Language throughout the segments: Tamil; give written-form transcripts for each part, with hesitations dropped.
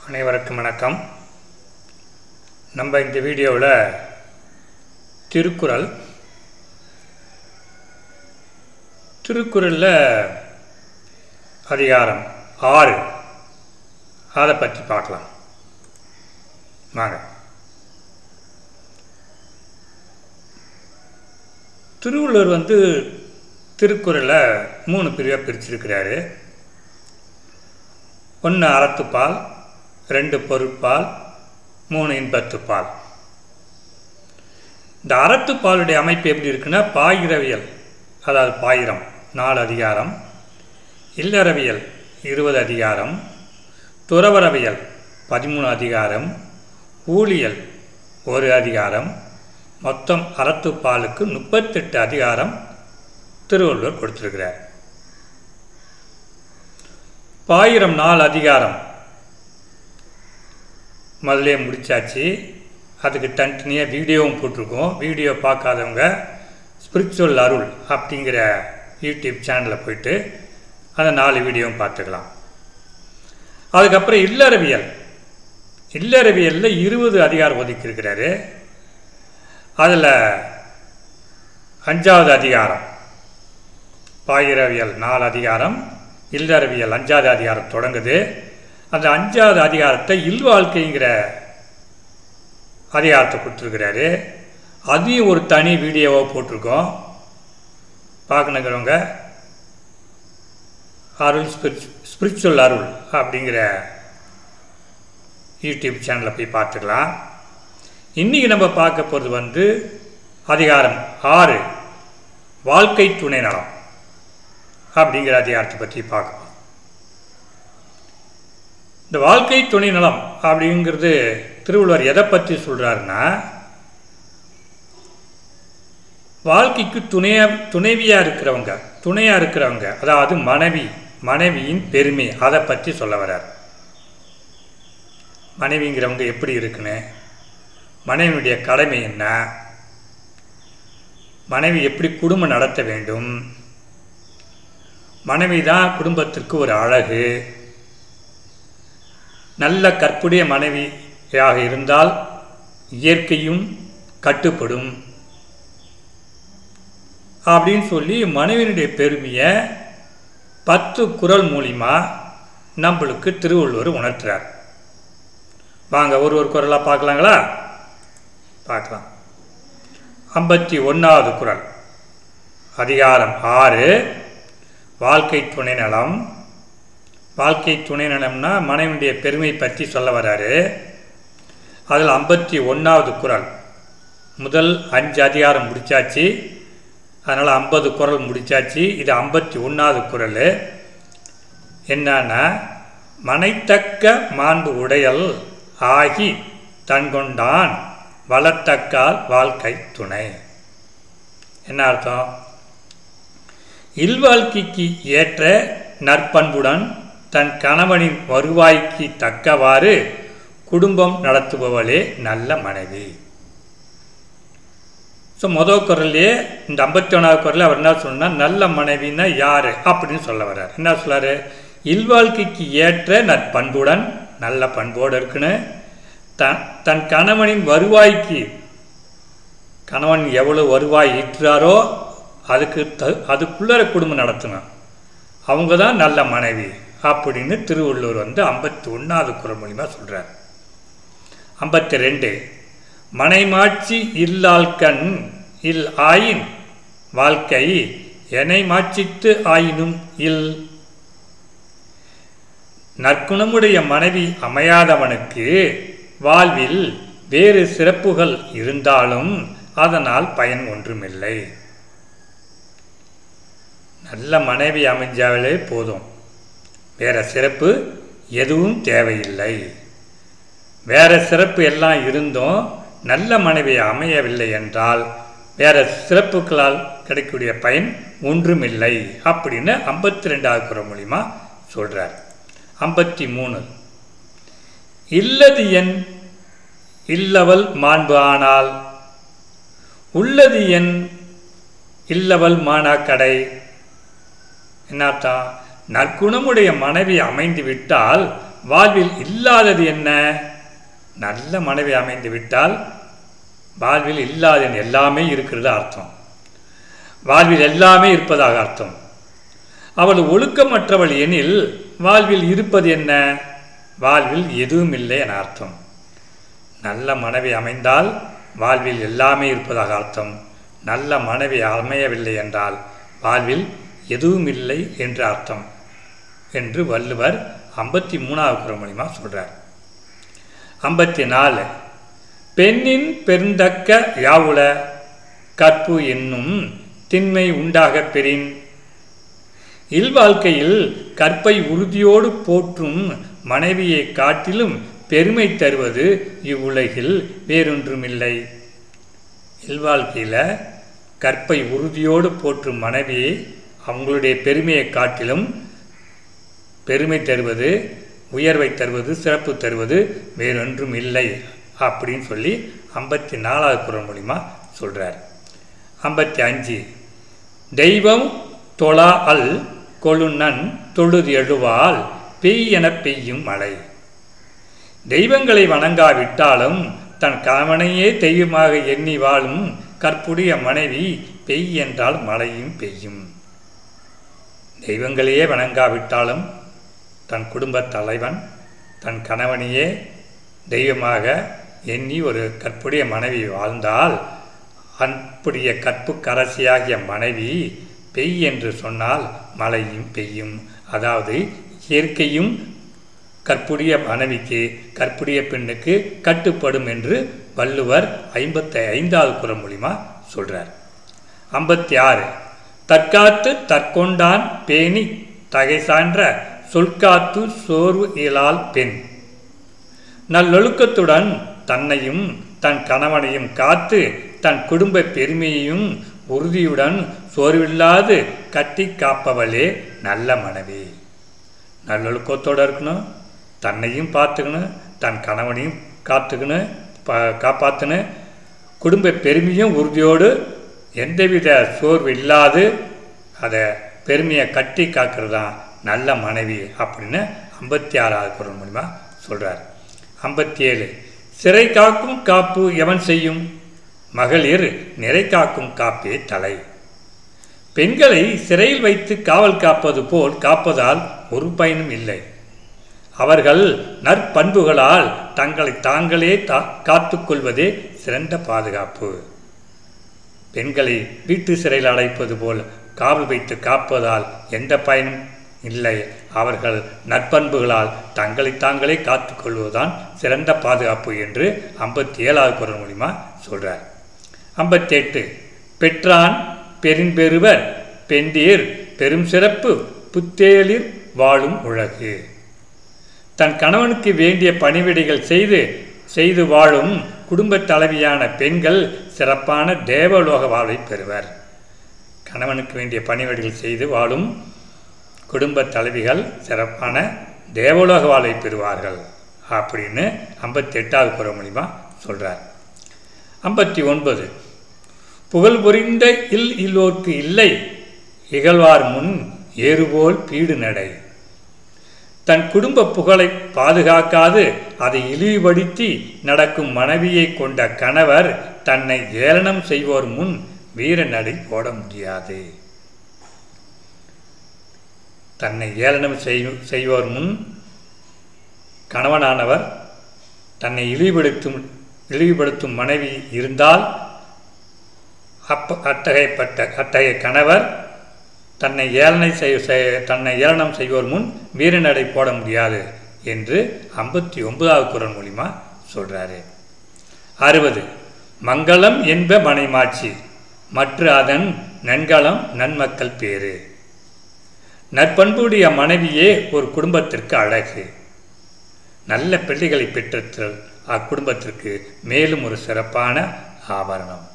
அனைவருக்கும் வணக்கம். நம்ம இந்த வீடியோவில் திருக்குறளில் அதிகாரம் 6 அதை பற்றி பார்க்கலாம் வாங்க. திருவள்ளுவர் திருக்குறளை 3 பிரிவாக பிரிச்சிருக்கிறாரு. 1 அறத்துப்பால், 2 பொருட்பால், 3 இன்பத்துப்பால். இந்த அறத்துப்பாலுடைய அமைப்பு எப்படி இருக்குன்னா, பாயிரவியல் அதாவது பாயிரம் 4 அதிகாரம், இல்லறவியல் 20 அதிகாரம், துறவரவியல் 13 அதிகாரம், ஊழியல் 1 அதிகாரம், மொத்தம் அறத்துப்பாலுக்கு 38 அதிகாரம் திருவள்ளுவர் கொடுத்திருக்கிறார். பாயிரம் 4 அதிகாரம் முதலே முடித்தாச்சு. அதுக்கு தனித்தனியாக வீடியோவும் போட்டிருக்கோம். வீடியோ பார்க்காதவங்க ஸ்பிரிச்சுவல் அருள் அப்படிங்கிற யூடியூப் சேனலில் போயிட்டு அந்த 4 வீடியோவும் பார்த்துக்கலாம். அதுக்கப்புறம் இல்லறவியலில் 20 அதிகாரம் ஒதுக்கியிருக்கிறாரு. அதில் 5வது அதிகாரம், பாயிரவியல் 4 அதிகாரம், இல்லறவியல் 5வது அதிகாரம் தொடங்குது. அந்த 5வது அதிகாரத்தை இல்வாழ்க்கைங்கிற அதிகாரத்தை கொடுத்துருக்கிறாரு. அதையும் ஒரு தனி வீடியோவாக போட்டிருக்கோம். பார்க்கணுங்கிறவங்க அருள் ஸ்பிரிச்சுவல் அருள் அப்படிங்கிற யூடியூப் சேனலில் போய் பார்த்துக்கலாம். இன்றைக்கி நம்ம பார்க்க போகிறது அதிகாரம் 6 வாழ்க்கை துணை நலம் அப்படிங்கிற அதிகாரத்தை பற்றி பார்க்கலாம். இந்த வாழ்க்கை துணை நலம் அப்படிங்கிறது திருவள்ளுவர் எதை பற்றி சொல்கிறாருன்னா, வாழ்க்கைக்கு துணையாக இருக்கிறவங்க அதாவது மனைவியின் பெருமை அதை பற்றி சொல்ல வர்றார். மனைவிங்கிறவங்க எப்படி இருக்குன்னு, மனைவியுடைய கடமை என்ன, மனைவி எப்படி குடும்பம் நடத்த வேண்டும், மனைவி தான் குடும்பத்திற்கு ஒரு அழகு, நல்ல கற்புடைய மனைவியாக இருந்தால் இயற்கையும் கட்டுப்படும் அப்படின்னு சொல்லி மனைவியினுடைய பெருமையை 10 குறள் மூலிமா நம்மளுக்கு திருவள்ளுவர் உணர்த்துறார். வாங்க ஒரு குறளாக பார்க்கலாங்களா? பார்க்கலாம். 51வது குறள், அதிகாரம் 6 வாழ்க்கை துணை நலம். வாழ்க்கை துணை நலம்னா மனைவியுடைய பெருமை பற்றி சொல்ல வர்றாரு. அதில் 51வது குறள், முதல் 5 அதிகாரம் முடித்தாச்சு. அதனால் 50 குறள் முடித்தாச்சு. இது 51வது குறள். என்னன்னா, மனைத்தக்க மாண்பு உடையல் ஆகி தன்கொண்டான் வளத்தக்கால் வாழ்க்கை துணை. என்ன அர்த்தம்? இல்வாழ்க்கைக்கு ஏற்ற நற்பண்புடன் தன் கணவனின் வருவாய்க்கு தக்கவாறு குடும்பம் நடத்துபவளே நல்ல மனைவி. ஸோ முதல் குறள்லேயே இந்த 51வது குறளில் அவர் என்ன சொன்னார், நல்ல மனைவின்னா யார் அப்படின்னு சொல்ல வர்றார். என்ன சொல்கிறார்? இல்வாழ்க்கைக்கு ஏற்ற நற்பண்புடன், நல்ல பண்போடு இருக்குன்னு, தன் கணவனின் வருவாய்க்கு, கணவன் எவ்வளோ வருவாய் ஈட்டுறாரோ அதுக்குள்ளே குடும்பம் நடத்தணும், அவங்க தான் நல்ல மனைவி அப்படின்னு திருவள்ளுவர் 51வது குறள் மூலிமா சொல்கிறார். 52 மனைமாட்சி இல்லாள்கண் இல் ஆயின் வாழ்க்கை எனை மாட்சித்து ஆயினும் இல். நற்குணமுடைய மனைவி அமையாதவனுக்கு வாழ்வில் வேறு சிறப்புகள் இருந்தாலும் அதனால் பயன் ஒன்றுமில்லை. நல்ல மனைவி அமைஞ்சாலே போதும், வேறு சிறப்பு எதுவும் தேவையில்லை. வேறு சிறப்பு எல்லாம் இருந்தும் நல்ல மனைவி அமையவில்லை என்றால் வேறு சிறப்புகளால் கிடைக்கக்கூடிய பயன் ஒன்றுமில்லை அப்படின்னு 52வது குறள் மூலிமா சொல்கிறார். 53 இல்லது என் இல்லவள் மாண்பு ஆனால் உள்ளது என் இல்லவள் மானாக்கடை. என்னத்தான்? நற்குணமுடைய மனைவி அமைந்து விட்டால் வாழ்வில் இல்லாதது என்ன? நல்ல மனைவி அமைந்து விட்டால் வாழ்வில் இல்லாத எல்லாமே இருக்கிறது அர்த்தம். வாழ்வில் எல்லாமே இருப்பதாக அர்த்தம். அவள் ஒழுக்கமற்றவள் எனில் வாழ்வில் இருப்பது என்ன? வாழ்வில் எதுவும் இல்லை என அர்த்தம். நல்ல மனைவி அமைந்தால் வாழ்வில் எல்லாமே இருப்பதாக அர்த்தம். நல்ல மனைவி அமையவில்லை என்றால் வாழ்வில் எதுவும் இல்லை என்று அர்த்தம் என்று வள்ளுவர் 53வது குறள் மூலிமா சொல்கிறார். 54 பெண்ணின் பெருந்தக்க யாவுல கற்பு என்னும் திண்மை உண்டாக பெறின். இல்வாழ்க்கையில் கற்பை உறுதியோடு போற்றும் மனைவியை காட்டிலும் பெருமை தருவது இவ்வுலகில் வேறொன்றுமில்லை. இல்வாழ்க்கையில் கற்பை உறுதியோடு போற்றும் மனைவியை அவங்களுடைய பெருமையை காட்டிலும் பெருமை தருவது, உயர்வை தருவது, சிறப்பு தருவது வேறொன்றும் இல்லை அப்படின்னு சொல்லி 54வது குறள் மூலிமா சொல்கிறார். 55 தெய்வம் தொழா அல் கொழுநன் தொழுது எழுவால் பெய் என பெய்யும் மழை. தெய்வங்களை வணங்காவிட்டாலும் தன் கணவனையே தெய்வமாக எண்ணி வாழும் கற்புடைய மனைவி பெய் என்றால் மழையும் பெய்யும். தெய்வங்களையே வணங்காவிட்டாலும் தன் குடும்ப தலைவன் தன் கணவனையே தெய்வமாக எண்ணி ஒரு கற்புடைய மனைவி வாழ்ந்தால் அன்புடைய கற்பு கரசியாகிய மனைவி பெய் என்று சொன்னால் மழையும் பெய்யும். அதாவது இயற்கையும் கற்புடைய மனைவிக்கு கற்புடைய பெண்ணுக்கு கட்டுப்படும் என்று வள்ளுவர் 55வது குறள் மூலிமா சொல்கிறார். 56 தற்காத்து தற்கொண்டான் பேணி தகை சான்ற சொல்காத்து சோர்வு இயலால் பெண். நல்லொழுக்கத்துடன் தன்னையும் தன் கணவனையும் காத்து தன் குடும்ப பெருமையையும் உறுதியுடன் சோர்வில்லாது கட்டி காப்பவளே நல்ல மனைவி. நல்லொழுக்கத்தோடு இருக்கணும், தன்னையும் பார்த்துக்கணும், தன் கணவனையும் காப்பாற்றணும், குடும்ப பெருமையும் உறுதியோடு எந்தவித சோர்வு இல்லாது அதை பெருமையை கட்டி காக்கிறது தான் நல்ல மனைவி அப்படின்னு 56வது குறள் மூலிமா சொல்கிறார். 57 சிறை காக்கும் காப்பு எவன் செய்யும்? மகளிர் நிறை காக்கும் காப்பே தலை. பெண்களை சிறையில் வைத்து காவல் காப்பது போல் காப்பதால் ஒரு பயனும் இல்லை. அவர்கள் நற்பண்புகளால் தங்களை தாங்களே காத்து கொள்வதே சிறந்த பாதுகாப்பு. பெண்களை வீட்டு சிறையில் அடைப்பது போல் காவல் வைத்து காப்பதால் எந்த பயனும் இல்லை. அவர்கள் நற்பண்புகளால் தங்களை தாங்களே காத்து கொள்வதுதான் சிறந்த பாதுகாப்பு என்று 57வது குறள் மூலிமா சொல்கிறார். 58 பெற்றான் பெரும்பெறுவர் பெண்டீர் பெரும் சிறப்பு புத்தேளிர் வாழும் உலகு. தன் கணவனுக்கு வேண்டிய பணிவிடைகள் செய்து வாழும் குடும்ப தலைவியான பெண்கள் சிறப்பான தேவலோக வாழ்வை பெறுவர். கணவனுக்கு வேண்டிய பணிவிடைகள் செய்து வாழும் குடும்ப தலைவிகள் சிறப்பான தேவலோக வாழ்வை பெறுவார்கள் அப்படின்னு 58வது குறள் மூலிமா சொல்கிறார். 59 புகழ் புரிந்த இல்லோர்க்கு இல்லை இகழ்வார் முன் ஏறுபோல் பீடு நடை. தன் குடும்ப புகழை பாதுகாக்காது அதை இழிவுபடுத்தி நடக்கும் மனைவியை கொண்ட கணவர் தன்னை ஏளனம் செய்வோர் முன் வீர நடை போட முடியாது. தன்னை ஏளனம் செய்வோர் முன் கணவனானவர் தன்னை இழிவுபடுத்தும் மனைவி இருந்தால் அத்தகைய கணவர் தன்னை ஏளனம் செய்வோர் முன் வீரநடை போட முடியாது என்று 59வது குறள் மூலிமா சொல்கிறாரு. 60 மங்களம் என்ப மனைமாட்சி மற்ற அதன் நன்கலம் நன்மக்கள் பேறு. நற்பண்புடைய மனைவியே ஒரு குடும்பத்திற்கு அழகு. நல்ல பிள்ளைகளை பெற்றல் அக்குடும்பத்திற்கு மேலும் ஒரு சிறப்பான ஆபரணம்.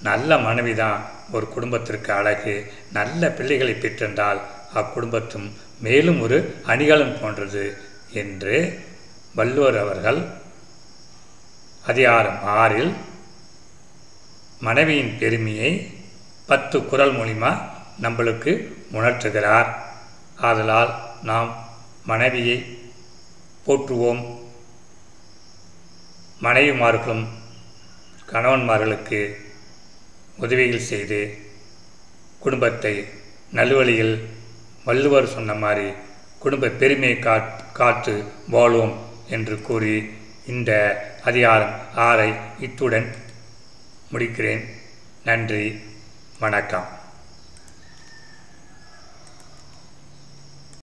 நல்ல மனைவிதான் ஒரு குடும்பத்திற்கு அழகு. நல்ல பிள்ளைகளை பெற்றிருந்தால் அக்குடும்பத்தும் மேலும் ஒரு அணிகலன் போன்றது என்று வள்ளுவர் அவர்கள் அதிகாரம் 6 மனைவியின் பெருமையை 10 குறள் மூலிமா நம்மளுக்கு உணர்த்துகிறார். ஆதலால் நாம் மனைவியை போற்றுவோம். மனைவிமார்களும் கணவன்மார்களுக்கு உதவிகள் செய்து குடும்பத்தை நல்வழியில் வள்ளுவர் சொன்ன மாதிரி குடும்ப பெருமையை காத்து வாழ்வோம் என்று கூறி இந்த அதிகாரம் 6 இத்துடன் முடிக்கிறேன். நன்றி, வணக்கம்.